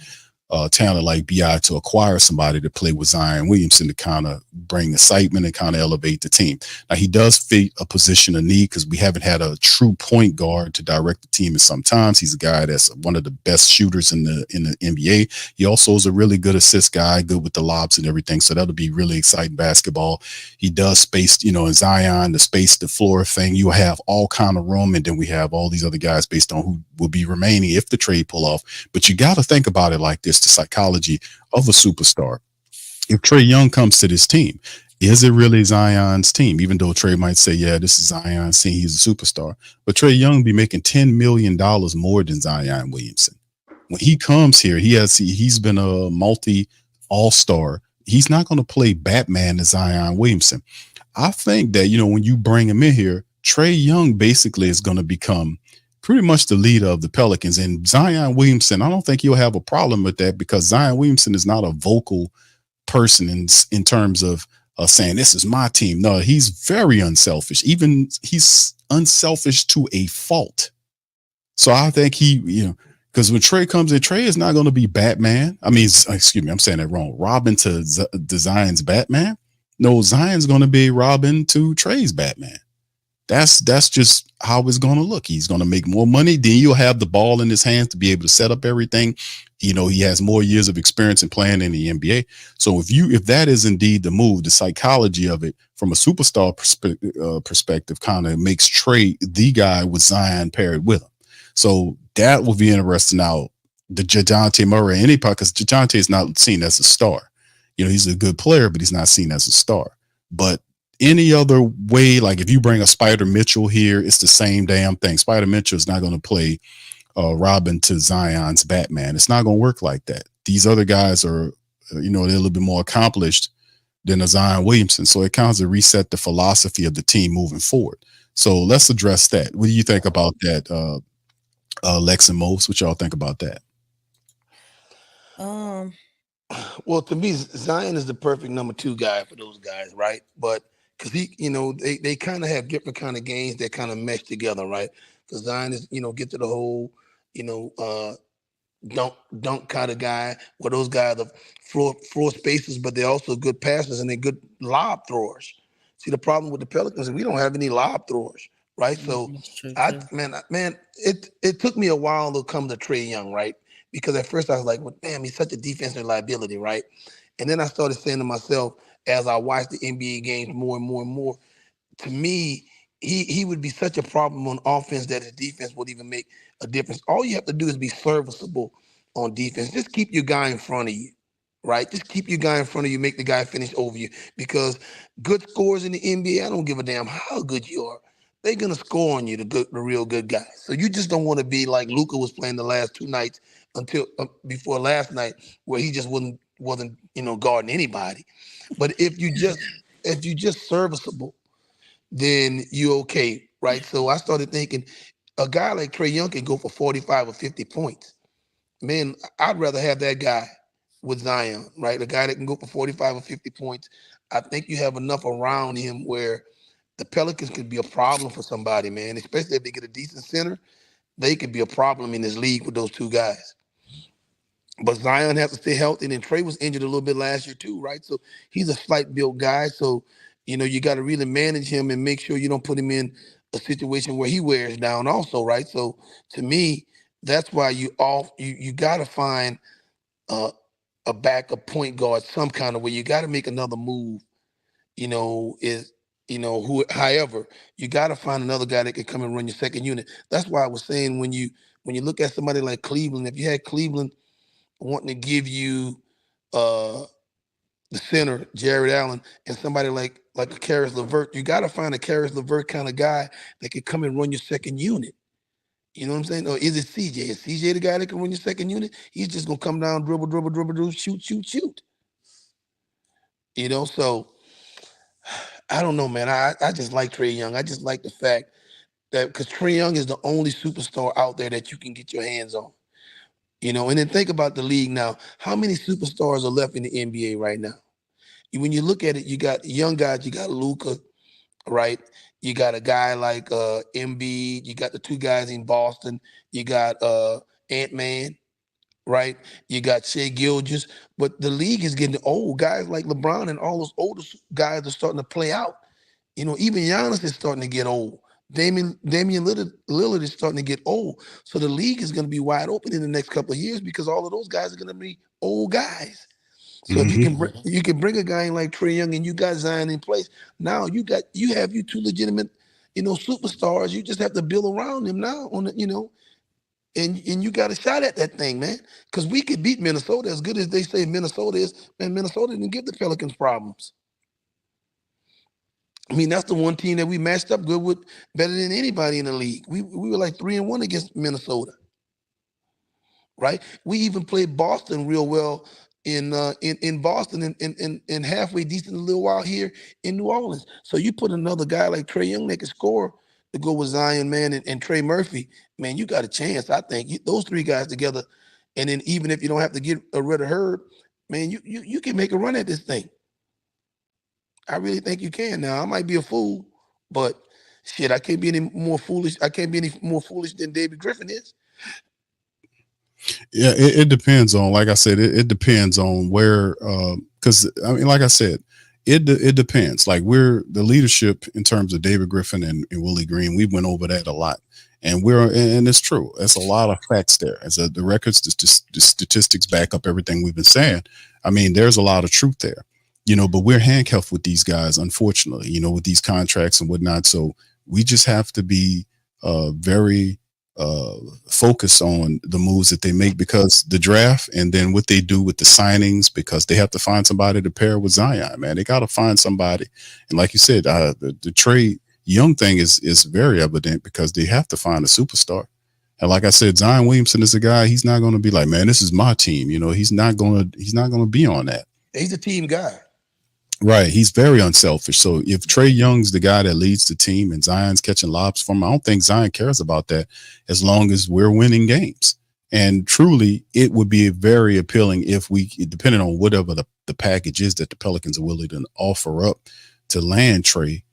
talent like BI to acquire somebody to play with Zion Williamson to kind of bring excitement and kind of elevate the team. Now, he does fit a position of need because we haven't had a true point guard to direct the team in some times. He's a guy that's one of the best shooters in the NBA. He also is a really good assist guy, good with the lobs and everything. So that'll be really exciting basketball. He does space, in Zion, the floor thing. You have all kind of room, and then we have all these other guys based on who will be remaining if the trade pull off. But you got to think about it like this: the psychology of a superstar. If Trae Young comes to this team, is it really Zion's team? Even though Trae might say, yeah, this is Zion's team, he's a superstar. But Trae Young be making $10 million more than Zion Williamson. When he comes here, he's been a multi all-star. He's not going to play Batman to Zion Williamson. I think that, when you bring him in here, Trae Young basically is going to become pretty much the leader of the Pelicans. And Zion Williamson, I don't think you'll have a problem with that because Zion Williamson is not a vocal person in terms of saying this is my team. No, he's very unselfish. Even he's unselfish to a fault. So I think because when Trey comes in, Trey is not going to be Batman. I mean, excuse me, I'm saying that wrong. Robin to Zion's Batman. No, Zion's going to be Robin to Trey's Batman. That's just how it's going to look. He's going to make more money. Then you'll have the ball in his hands to be able to set up everything. He has more years of experience in playing in the NBA. So if that is indeed the move, the psychology of it from a superstar perspective kind of makes Trey the guy with Zion paired with him. So that will be interesting. Now, the DeJounte Murray, any part, because DeJounte is not seen as a star. He's a good player, but he's not seen as a star. But any other way, like if you bring a Spider Mitchell here, it's the same damn thing. Spider Mitchell is not going to play Robin to Zion's Batman. It's not going to work like that. These other guys are, they're a little bit more accomplished than a Zion Williamson. So it kind of reset the philosophy of the team moving forward. So let's address that. What do you think about that, Lex and Mose? What y'all think about that? Well, to me, Zion is the perfect number 2 guy for those guys, right? But because they kind of have different kind of games that kind of mesh together, right? Because Zion is, get to the hole, dunk kind of guy, where those guys are floor spacers, but they're also good passers and they're good lob throwers. See, the problem with the Pelicans is we don't have any lob throwers, right? So, it took me a while to come to Trae Young, right? Because at first I was like, well, damn, he's such a defensive liability, right? And then I started saying to myself, as I watched the NBA games more and more and more, to me, he would be such a problem on offense that his defense would even make a difference. All you have to do is be serviceable on defense. Just keep your guy in front of you, right? Just keep your guy in front of you, make the guy finish over you. Because good scores in the NBA, I don't give a damn how good you are. They're gonna score on you, the real good guys. So you just don't want to be like Luka was playing the last 2 nights until before last night, where he just wasn't guarding anybody. But if you just serviceable, then you're okay, right? So I started thinking a guy like Trae Young can go for 45 or 50 points. Man, I'd rather have that guy with Zion, right? A guy that can go for 45 or 50 points. I think you have enough around him where the Pelicans could be a problem for somebody, man, especially if they get a decent center. They could be a problem in this league with those 2 guys. But Zion has to stay healthy, and Trey was injured a little bit last year too, right? So he's a slight built guy. So, you got to really manage him and make sure you don't put him in a situation where he wears down also, right? So to me, that's why you got to find a backup point guard some kind of way. You got to make another move, however, you got to find another guy that can come and run your second unit. That's why I was saying when you look at somebody like Cleveland, if you had Cleveland wanting to give you the center, Jared Allen, and somebody like a Karis LeVert, you got to find a Karis LeVert kind of guy that can come and run your second unit. You know what I'm saying? Or is it CJ? Is CJ the guy that can run your second unit? He's just going to come down, dribble, shoot. So I don't know, man. I just like Trae Young. I just like the fact that because Trae Young is the only superstar out there that you can get your hands on. And then think about the league now. How many superstars are left in the NBA right now? When you look at it, you got young guys. You got Luka, right? You got a guy like Embiid. You got the 2 guys in Boston. You got Ant-Man, right? You got Shea Gilgeous. But the league is getting old. Guys like LeBron and all those older guys are starting to play out. Even Giannis is starting to get old. Damian Lillard is starting to get old. So the league is going to be wide open in the next couple of years because all of those guys are going to be old guys. So if you can bring a guy in like Trae Young and you got Zion in place, now you have 2 legitimate, superstars. You just have to build around them now and you got a shot at that thing, man. Because we could beat Minnesota as good as they say Minnesota is. Man, Minnesota didn't give the Pelicans problems. I mean, that's the one team that we matched up good with better than anybody in the league. We were like 3-1 against Minnesota, right? We even played Boston real well in Boston and halfway decent a little while here in New Orleans. So you put another guy like Trae Young that can score to go with Zion, man, and Trey Murphy, man, you got a chance. I think those three guys together, and then even if you don't have to get rid of Herb, man, you can make a run at this thing. I really think you can. Now I might be a fool, but shit, I can't be any more foolish. I can't be any more foolish than David Griffin is. Yeah, it depends on, like I said, it depends on where, because I mean, like I said, it depends. Like we're the leadership in terms of David Griffin and Willie Green. We went over that a lot, and and it's true. That's a lot of facts there. As the records, the statistics back up everything we've been saying. I mean, there's a lot of truth there, but we're handcuffed with these guys, unfortunately, with these contracts and whatnot. So we just have to be very focus on the moves that they make, because the draft and then what they do with the signings, because they have to find somebody to pair with Zion, man. They got to find somebody. And like you said, the Trey Young thing is very evident, because they have to find a superstar. And like I said, Zion Williamson is a guy, he's not going to be like, man, this is my team. He's not going to be on that. He's a team guy. Right. He's very unselfish. So if Trey Young's the guy that leads the team and Zion's catching lobs from him, I don't think Zion cares about that as long as we're winning games. And truly, it would be very appealing if we, depending on whatever the package is that the Pelicans are willing to offer up to land Trey,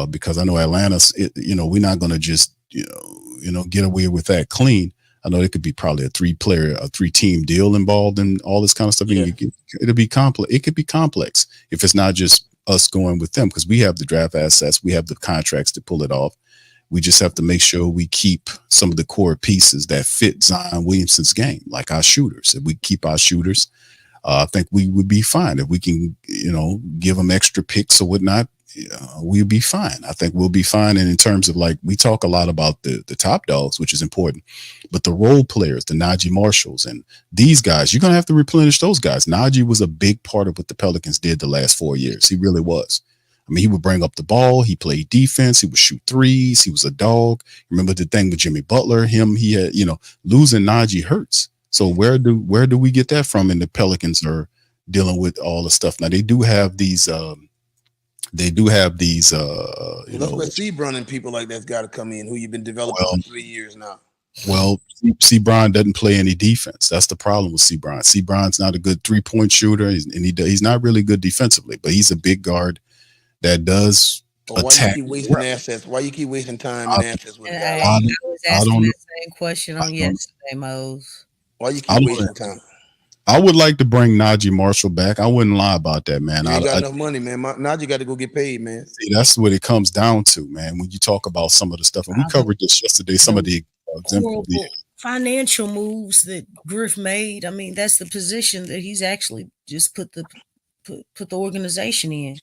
because I know Atlanta's, we're not going to just, get away with that clean. I know it could be probably a 3-team deal involved in all this kind of stuff. Yeah. It'll be complex. It could be complex if it's not just us going with them, because we have the draft assets, we have the contracts to pull it off. We just have to make sure we keep some of the core pieces that fit Zion Williamson's game, like our shooters. If we keep our shooters, I think we would be fine. If we can, give them extra picks or whatnot, we'll be fine. I think we'll be fine. And in terms of, like, we talk a lot about the top dogs, which is important, but the role players, the Najee Marshalls and these guys, you're going to have to replenish those guys. Najee was a big part of what the Pelicans did the last 4 years. He really was. I mean, he would bring up the ball. He played defense. He would shoot threes. He was a dog. Remember the thing with Jimmy Butler? He had, losing Najee hurts. So where do we get that from? And the Pelicans are dealing with all the stuff. Now they do have these, that's where Sebron and people like that's got to come in, who you've been developing for 3 years now. Well, Sebron doesn't play any defense. That's the problem with Sebron. Sebron's not a good 3-point shooter, and he's not really good defensively, but he's a big guard that does attack. Why you keep wasting assets? Why you keep wasting time and assets with guys? I was asking the same question on yesterday, Mose. Why you keep wasting time? I would like to bring Najee Marshall back. I wouldn't lie about that, man. You ain't got enough money, man. Najee got to go get paid, man. See, that's what it comes down to, man. When you talk about some of the stuff, and we covered this yesterday, some of the financial moves that Griff made. I mean, that's the position that he's actually just put the organization in,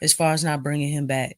as far as not bringing him back.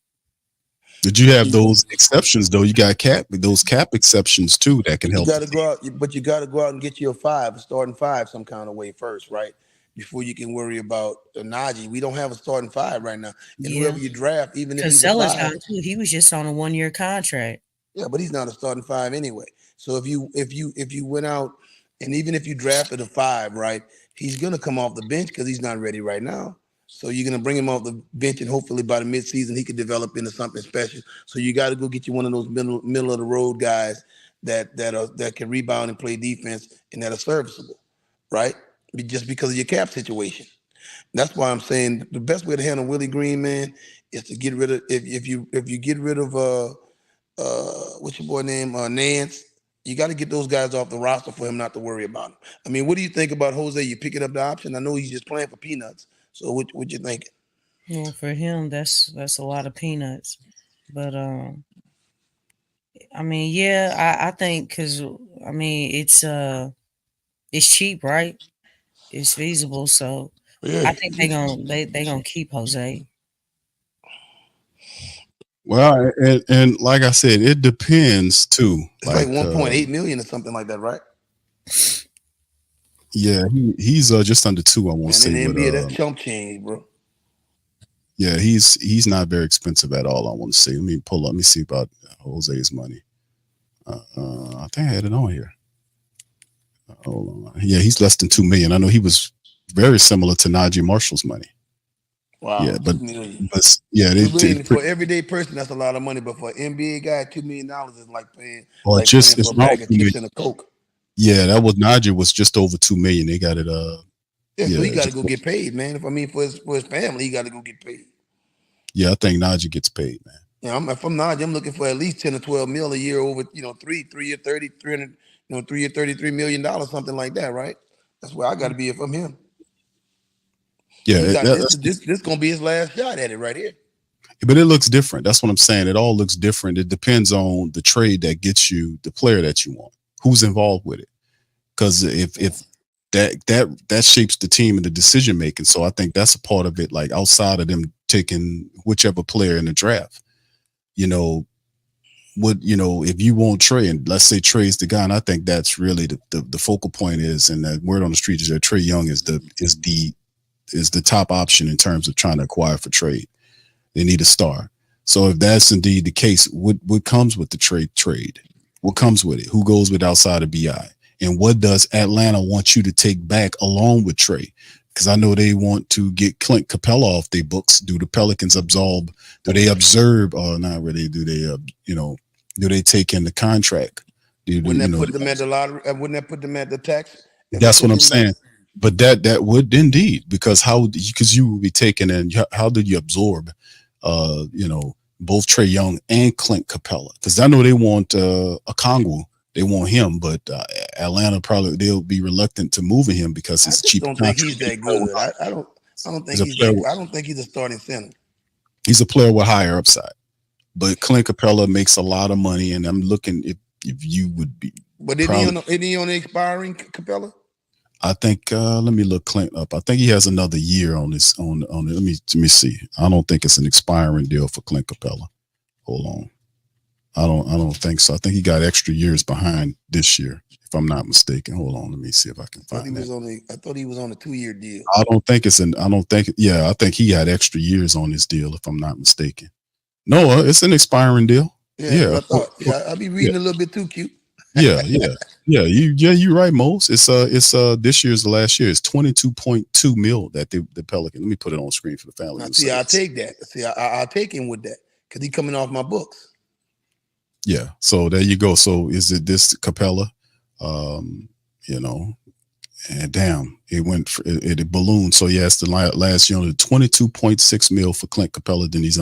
Did you have those exceptions though? You got those cap exceptions too that can help. You got to go out, but you got to go out and get you a starting five, some kind of way first, right? Before you can worry about Najee. We don't have a starting five right now. And whoever you draft, even if he's out too, he was just on a 1-year contract. Yeah, but he's not a starting five anyway. So if you went out and even if you drafted a 5, right, he's gonna come off the bench because he's not ready right now. So you're going to bring him off the bench, and hopefully by the midseason, he could develop into something special. So you got to go get you one of those middle of the road guys that can rebound and play defense and that are serviceable, right? Just because of your cap situation. That's why I'm saying the best way to handle Willie Green, man, is to get rid of if you get rid of what's your boy name, Nance. You got to get those guys off the roster for him not to worry about them. I mean, what do you think about Jose? You picking up the option? I know he's just playing for peanuts. So what you thinking? Well, for him, that's a lot of peanuts. But I mean, yeah, I think because I mean it's cheap, right? It's feasible, so yeah, I think they gonna keep Jose. Well, and like I said, it depends too. It's like 1.8 million or something like that, right? Yeah, he's just under 2. I want to say. In the NBA, that's chump change, bro. Yeah, he's not very expensive at all. I want to say. Let me pull up. Let me see about Jose's money. I think I had it on here. Hold on. Yeah, he's less than $2 million. I know he was very similar to Najee Marshall's money. Wow, Yeah, $2 million. but yeah, For everyday person, that's a lot of money. But for an NBA guy, $2 million is like paying or just for it's a around bag of 2 chips million. and a Coke. Yeah, that was Najee was just over 2 million. They got it. Yeah, so he got to just go get paid, man. If I mean for his family, he got to go get paid. yeah. I think Najee gets paid, man. Yeah, if I'm Najee, I'm looking for at least 10 or 12 mil a year over, 3 year 30, 300, 3 year $33 million, something like that, right? That's where I got to be if I'm him. Yeah, He got this gonna be his last shot at it right here. but it looks different. That's what I'm saying. It all looks different. It depends on the trade that gets you the player that you want, who's involved with it. Because if that shapes the team and the decision making. So I think that's a part of it. Like outside of them taking whichever player in the draft, if you want Trey, and let's say Trey's the guy, and I think that's really the focal point is, and the word on the street is that Trey Young is the top option in terms of trying to acquire for trade. They need a star. So if that's indeed the case, what comes with the trade? What comes with it? Who goes with outside of BI? And what does Atlanta want you to take back along with Trey? Because I know they want to get Clint Capella off their books. Do the Pelicans do they observe, or not really? Do they, do they take in the contract? Wouldn't that put them at the lottery? Wouldn't that put them at the tax? That's what I'm saying. But that would indeed, because you would be taking in, how did you absorb, both Trey Young and Clint Capella? Because I know they want a Congo. They want him, but Atlanta they'll be reluctant to moving him because it's cheap. I don't think he's that good. I don't think he's a starting center. He's a player with higher upside, but Clint Capella makes a lot of money, and I'm looking if you would be. But isn't he on the expiring Capella? I think let me look Clint up. I think he has another year on this on it. Let me see. I don't think it's an expiring deal for Clint Capella. Hold on. I don't think so. I think he got extra years behind this year, if I'm not mistaken. Hold on, let me see if I can find that. I thought he was on a 2-year deal. I think he had extra years on his deal, if I'm not mistaken. No, it's an expiring deal. Yeah. I'll be reading a little bit too cute. Yeah. You're right, Mose. It's this year's the last year. It's 22.2 mil that the Pelican. Let me put it on screen for the family. I'll take that. I'll take him with that because he's coming off my books. Yeah. So there you go. So is it this Capella? And damn, it ballooned. So yeah, it's the last year, 22.6 mil for Clint Capella. Then he's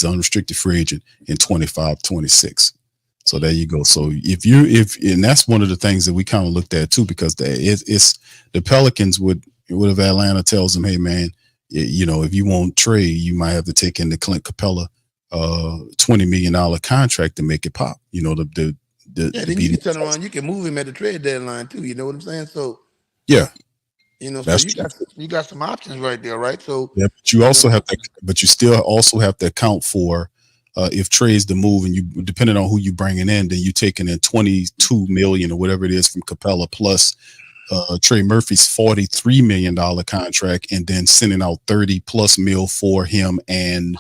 unrestricted free agent in 25-26. So there you go. So and that's one of the things that we kind of looked at too, because it's the Pelicans would if Atlanta tells them, hey man, if you want Trey, you might have to take in the Clint Capella $20 million contract to make it pop. Then you can turn around, you can move him at the trade deadline too. You know what I'm saying? So yeah, so you got some options right there, right? So yeah, but you also have to, but you still also have to account for if Trey's the move, and you, depending on who you bringing in, then you taking in 22 million or whatever it is from Capella plus Trey Murphy's $43 million contract, and then sending out 30+ mil for him and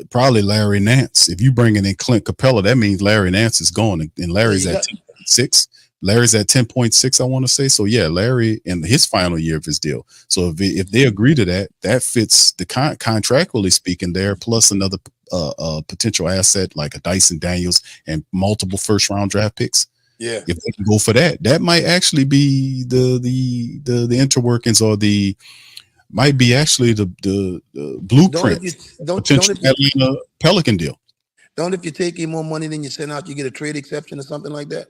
probably Larry Nance. If you bringing in Clint Capella, that means Larry Nance is gone, and Larry's at 10.6. Larry's at 10.6, I want to say. So yeah, Larry in his final year of his deal. So if they agree to that fits the contractually speaking there, plus another potential asset like a Dyson Daniels and multiple first-round draft picks. Yeah, if they can go for that might actually be the interworkings, or might be actually the blueprint. Potential Atlanta Pelican deal. Don't if you take in more money than you send out, you get a trade exception or something like that?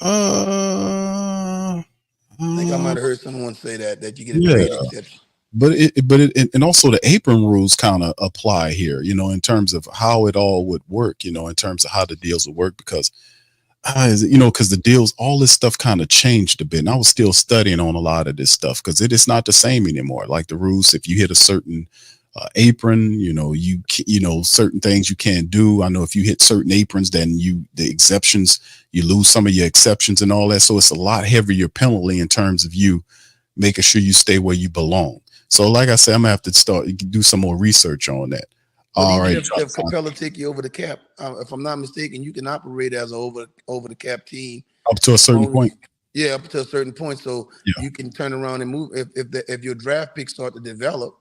I think I might have heard someone say that you get a trade exception. But and also the apron rules kind of apply here, in terms of how it all would work, in terms of how the deals would work, because because the deals, all this stuff kind of changed a bit, and I was still studying on a lot of this stuff because it is not the same anymore. Like the rules, if you hit a certain apron, certain things you can't do. I know if you hit certain aprons, then the exceptions, you lose some of your exceptions and all that. So it's a lot heavier penalty in terms of you making sure you stay where you belong. So like I said, I'm gonna have to do some more research on that. All right. If Capella take you over the cap, if I'm not mistaken, you can operate as an over the cap team up to a certain point. Yeah, up to a certain point, so Yeah. you can turn around and move if your draft picks start to develop,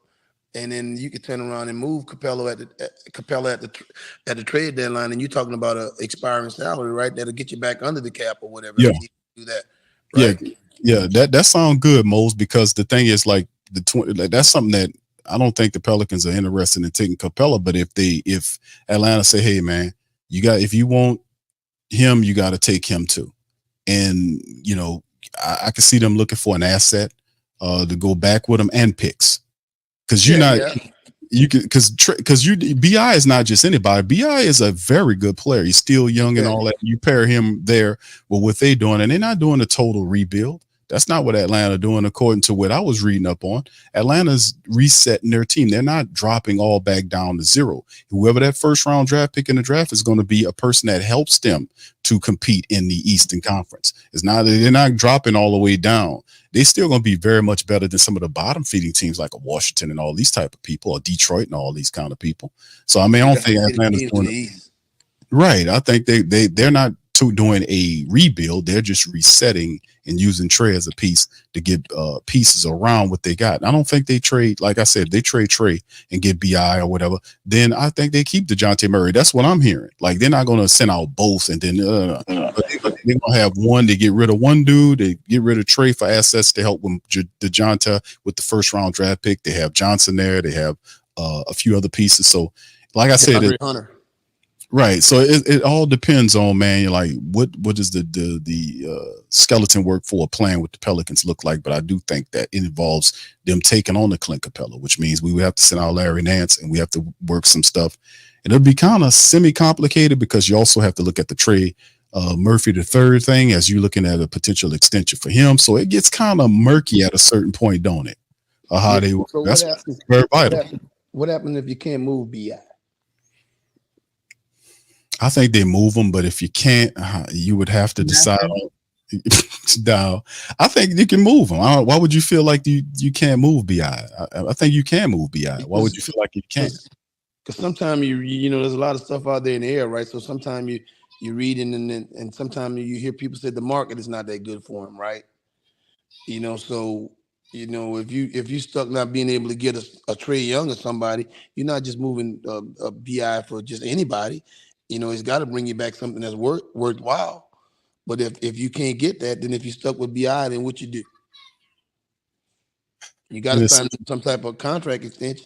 and then you can turn around and move Capella at the trade deadline, and you're talking about a expiring salary, right? That'll get you back under the cap or whatever. Yeah. If you do that, right? Yeah. That sounds good, Mose, because the thing is, like, that's something that I don't think the Pelicans are interested in taking Capella. But if Atlanta say, hey man, if you want him, you got to take him too. And I can see them looking for an asset to go back with them and picks. Because BI is not just anybody. BI is a very good player. He's still young and all that. You pair him there with what they're doing, and they're not doing a total rebuild. That's not what Atlanta doing, according to what I was reading up on. Atlanta's resetting their team. They're not dropping all back down to zero. Whoever that first round draft pick in the draft is going to be a person that helps them to compete in the Eastern Conference. They're not dropping all the way down. They're still going to be very much better than some of the bottom feeding teams like Washington and all these type of people, or Detroit and all these kind of people. So I don't think Atlanta's doing it. Right. I think they're not doing a rebuild. They're just resetting and using Trey as a piece to get pieces around what they got. I don't think they trade, like I said, they trade Trey and get BI or whatever. Then I think they keep DeJounte Murray. That's what I'm hearing. Like, they're not going to send out both and then but they're going to have one to get rid of one dude, they get rid of Trey for assets to help with DeJounte with the first round draft pick. They have Johnson there. They have a few other pieces. So, like I said, Hunter. Right. So it all depends on, man, like what does the skeleton work for a plan with the Pelicans look like? But I do think that it involves them taking on the Clint Capella, which means we would have to send out Larry Nance and we have to work some stuff. And it'll be kind of semi-complicated because you also have to look at the Trey Murphy III thing as you're looking at a potential extension for him. So it gets kind of murky at a certain point, don't it? So that's very vital. What happens if you can't move BI? I think they move them, but if you can't, you would have to decide. No, I think you can move them. Why would you feel like you can't move BI? I think you can move BI. Why would you feel like you can't? Because sometimes you know there's a lot of stuff out there in the air, right? So sometimes you read and sometimes you hear people say the market is not that good for him, right? So if you stuck not being able to get a Trey Young or somebody, you're not just moving a BI for just anybody. It's got to bring you back something that's worthwhile. But if you can't get that, then if you're stuck with BI, then what you do? You got to sign some type of contract extension.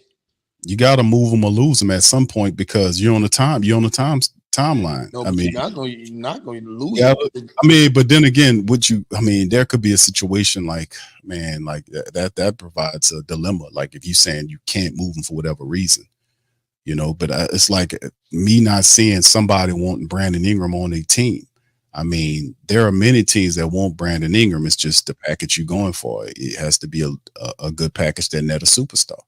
You got to move them or lose them at some point because you're on the timeline. No, you're not going to lose. Yeah, but then again, there could be a situation like that provides a dilemma. Like if you're saying you can't move them for whatever reason. But it's like me not seeing somebody wanting Brandon Ingram on their team. There are many teams that want Brandon Ingram. It's just the package you're going for. It has to be a good package that net a superstar.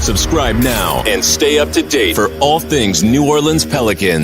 Subscribe now and stay up to date for all things New Orleans Pelicans.